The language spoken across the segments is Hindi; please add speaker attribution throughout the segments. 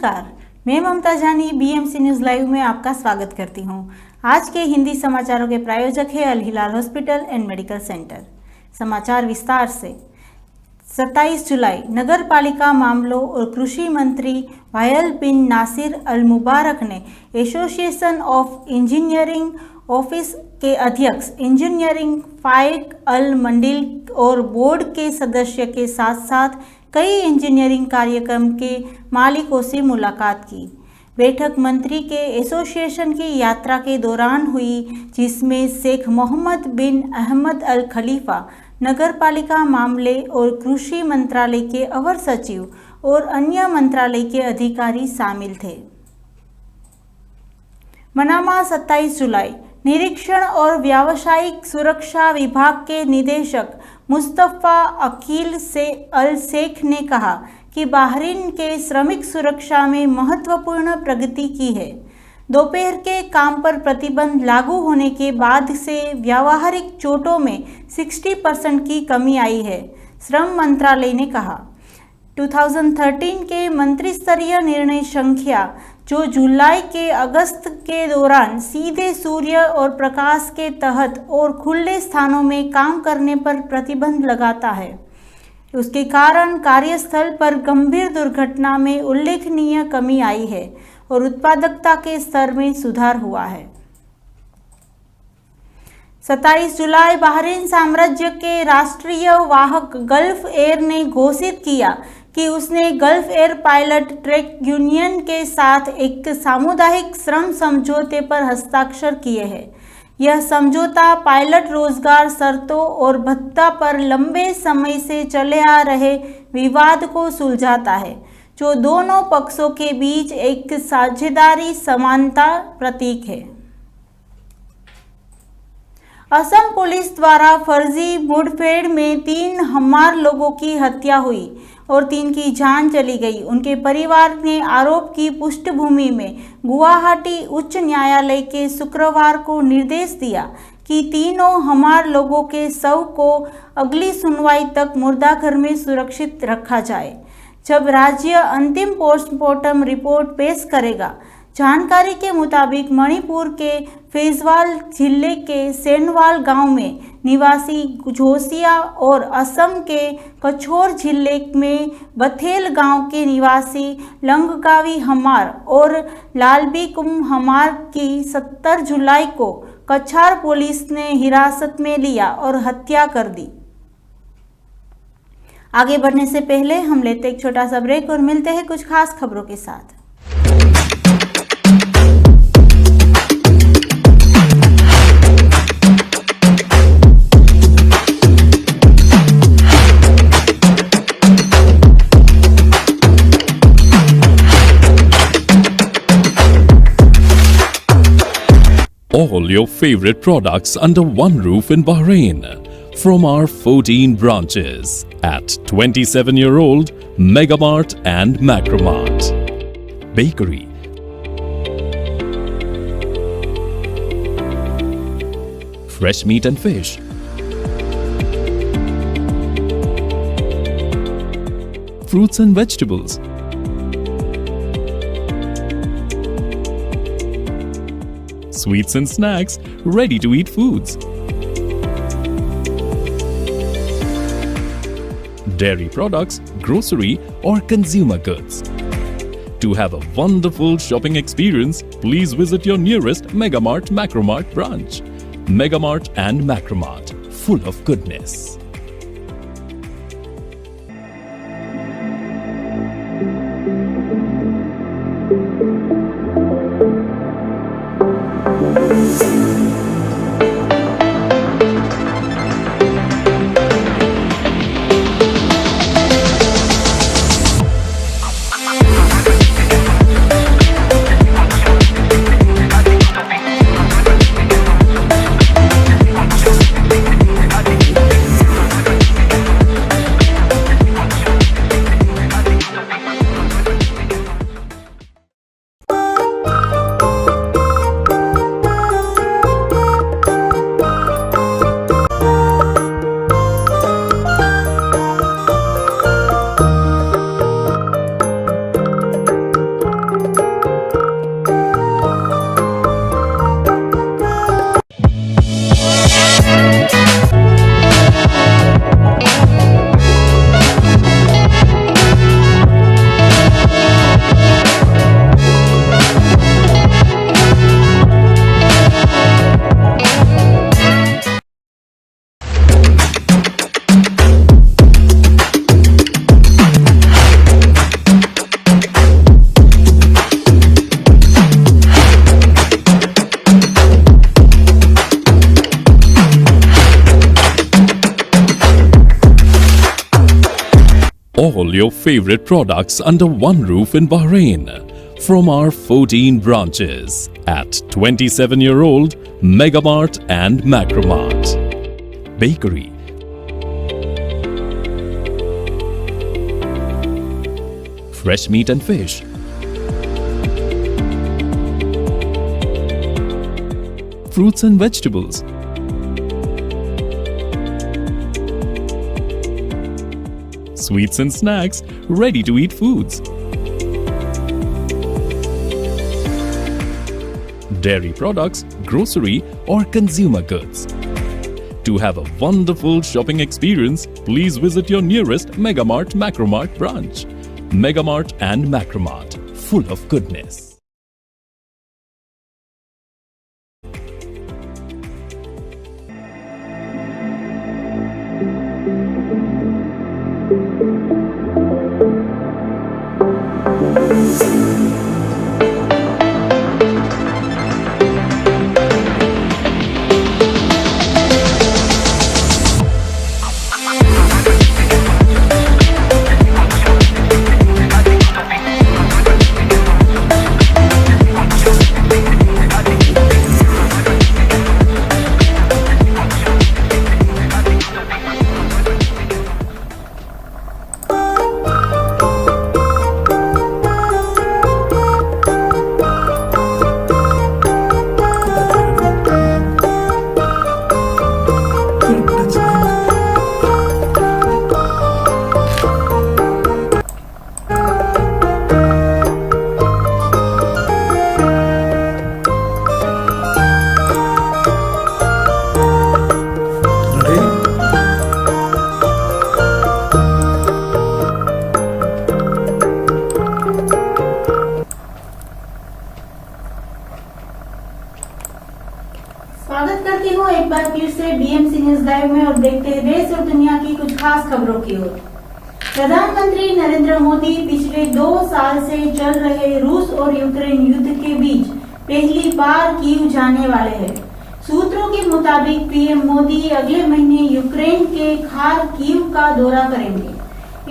Speaker 1: नमस्कार, मैं ममता जानी बीएमसी न्यूज़ लाइव में आपका स्वागत करती हूं। आज के हिंदी समाचारों के प्रायोजक है अल हिलाल हॉस्पिटल एंड मेडिकल सेंटर। समाचार विस्तार से। 27 जुलाई नगर पालिका मामलों और कृषि मंत्री वायल बिन नासिर अल मुबारक ने एसोसिएशन ऑफ इंजीनियरिंग ऑफिस के अध्यक्ष इंजीनियरिंग फाइक अल मंडिल और बोर्ड के सदस्य के साथ साथ कई इंजीनियरिंग कार्यक्रम के मालिकों से मुलाकात की। बैठक मंत्री के एसोसिएशन की यात्रा के दौरान हुई, जिसमें शेख मोहम्मद बिन अहमद अल खलीफा, नगर पालिका मामले और कृषि मंत्रालय के अवर सचिव और अन्य मंत्रालय के अधिकारी शामिल थे। मनामा 27 जुलाई। निरीक्षण और व्यावसायिक सुरक्षा विभाग के निदेशक मुस्तफ़ा अकील से अल शेख ने कहा कि बहरीन के श्रमिक सुरक्षा में महत्वपूर्ण प्रगति की है। दोपहर के काम पर प्रतिबंध लागू होने के बाद से व्यावहारिक चोटों में 60% की कमी आई है, श्रम मंत्रालय ने कहा। 2013 के मंत्रिस्तरीय निर्णय संख्या, जो जुलाई के अगस्त के दौरान सीधे सूर्य और प्रकाश के तहत और खुले स्थानों में काम करने पर प्रतिबंध लगाता है, उसके कारण कार्यस्थल पर गंभीर दुर्घटना में उल्लेखनीय कमी आई है और उत्पादकता के स्तर में सुधार हुआ है। 27 जुलाई। बहरीन साम्राज्य के राष्ट्रीय वाहक गल्फ एयर ने घोषित किया कि उसने gulf air pilot track union के साथ एक सामुदायिक श्रम समझौते पर हस्ताक्षर किए हैं। यह समझौता पायलट रोजगार शर्तों और भत्ता पर लंबे समय से चले आ रहे विवाद को सुलझाता है, जो दोनों पक्षों के बीच एक साझेदारी समानता प्रतीक है। असम पुलिस द्वारा फर्जी मुठभेड़ में 3 हमार लोगों की हत्या हुई और 3 की जान चली गई। उनके परिवार ने आरोप की पृष्ठभूमि में गुवाहाटी उच्च न्यायालय के शुक्रवार को निर्देश दिया कि तीनों हमार लोगों के शव को अगली सुनवाई तक मुर्दाघर में सुरक्षित रखा जाए, जब राज्य अंतिम पोस्टमार्टम रिपोर्ट पेश करेगा। जानकारी के मुताबिक मणिपुर के फैजवाल जिले के सेनवाल गांव में निवासी जोशिया और असम के कछोर जिले में बथेल गांव के निवासी लंगगावी हमार और लालबीकुम हमार की 17 जुलाई को कछार पुलिस ने हिरासत में लिया और हत्या कर दी। आगे बढ़ने से पहले हम लेते एक छोटा सा ब्रेक और मिलते हैं कुछ खास खबरों के साथ।
Speaker 2: All your favorite products under one roof in Bahrain from our 14 branches at 27-year-old Megamart and Macromart. Bakery, fresh meat and fish, fruits and vegetables, sweets and snacks, ready-to-eat foods, dairy products, grocery or consumer goods. To have a wonderful shopping experience, please visit your nearest Megamart Macromart branch. Megamart and Macromart, full of goodness. all your favorite products under one roof in Bahrain from our 14 branches at 27-year-old Megamart and Macromart. Bakery, fresh meat and fish, fruits and vegetables, sweets and snacks, ready-to-eat foods, dairy products, grocery or consumer goods. To have a wonderful shopping experience, please visit your nearest Megamart Macromart branch. Megamart and Macromart, full of goodness.
Speaker 1: स्वागत करती हूँ एक बार फिर से बीएमसी न्यूज लाइव में और देखते हैं देश और दुनिया की कुछ खास खबरों की ओर। प्रधानमंत्री नरेंद्र मोदी पिछले 2 साल से चल रहे रूस और यूक्रेन युद्ध के बीच पहली बार कीव जाने वाले हैं। सूत्रों के मुताबिक पीएम मोदी अगले महीने यूक्रेन के खार्किव का दौरा करेंगे।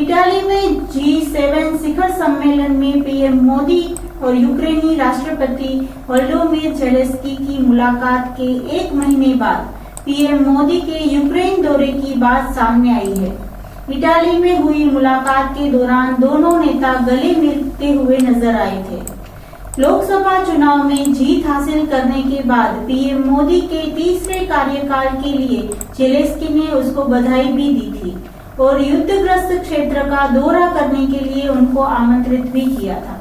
Speaker 1: इटाली में G7 शिखर सम्मेलन में पीएम मोदी और यूक्रेनी राष्ट्रपति वोलोदिमीर ज़ेलेंस्की की मुलाकात के 1 महीने बाद पीएम मोदी के यूक्रेन दौरे की बात सामने आई है। इटाली में हुई मुलाकात के दौरान दोनों नेता गले मिलते हुए नजर आए थे। लोकसभा चुनाव में जीत हासिल करने के बाद पीएम मोदी के तीसरे कार्यकाल के लिए ज़ेलेंस्की ने उसको बधाई भी दी थी और युद्धग्रस्त क्षेत्र का दौरा करने के लिए उनको आमंत्रित भी किया था।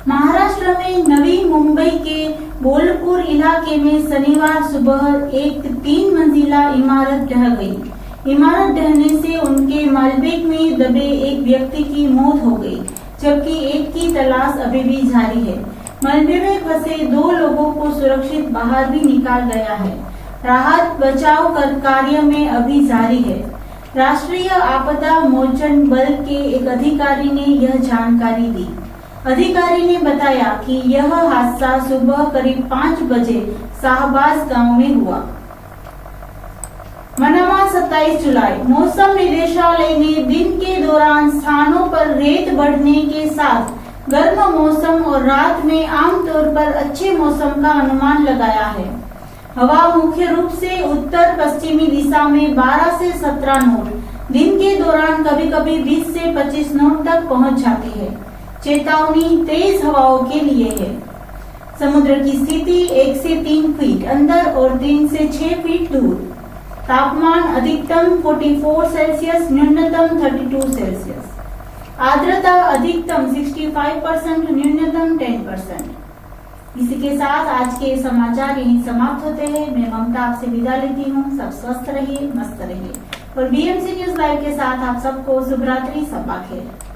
Speaker 1: महाराष्ट्र में नवी मुंबई के बोलपुर इलाके में शनिवार सुबह एक 3 मंजिला इमारत ढह गई। इमारत ढहने से उनके मालबेग में दबे एक व्यक्ति की मौत हो गई, जबकि एक की तलाश अभी भी जारी है। मलबे में फंसे 2 लोगों को सुरक्षित बाहर भी निकाल गया है। राहत बचाव कार्य में अभी जारी है। राष्ट्रीय आपदा मोचन बल के एक अधिकारी ने यह जानकारी दी। अधिकारी ने बताया कि यह हादसा सुबह करीब 5 बजे शाहबाज गांव में हुआ। मनामा 27 जुलाई। मौसम निदेशालय ने दिन के दौरान स्थानों पर रेत बढ़ने के साथ गर्म मौसम और रात में आमतौर पर अच्छे मौसम का अनुमान लगाया है। हवा मुख्य रूप से उत्तर पश्चिमी दिशा में 12 से 17 नॉट, दिन के दौरान कभी कभी 20 से 25 नॉट तक पहुंच जाती है। चेतावनी तेज हवाओं के लिए है। समुद्र की स्थिति 1 से 3 फीट अंदर और 3 से 6 फीट दूर। तापमान अधिकतम 44 सेल्सियस, न्यूनतम 32 सेल्सियस। आर्द्रता अधिकतम 65%, न्यूनतम 10%। इसी के साथ आज के समाचार यहीं समाप्त होते हैं। मैं ममता आपसे विदा लेती हूँ। सब स्वस्थ रहिए, मस्त रहिए और बीएमसी न्यूज लाइव के साथ आप सबको शुभ रात्रि, शब्बा खैर।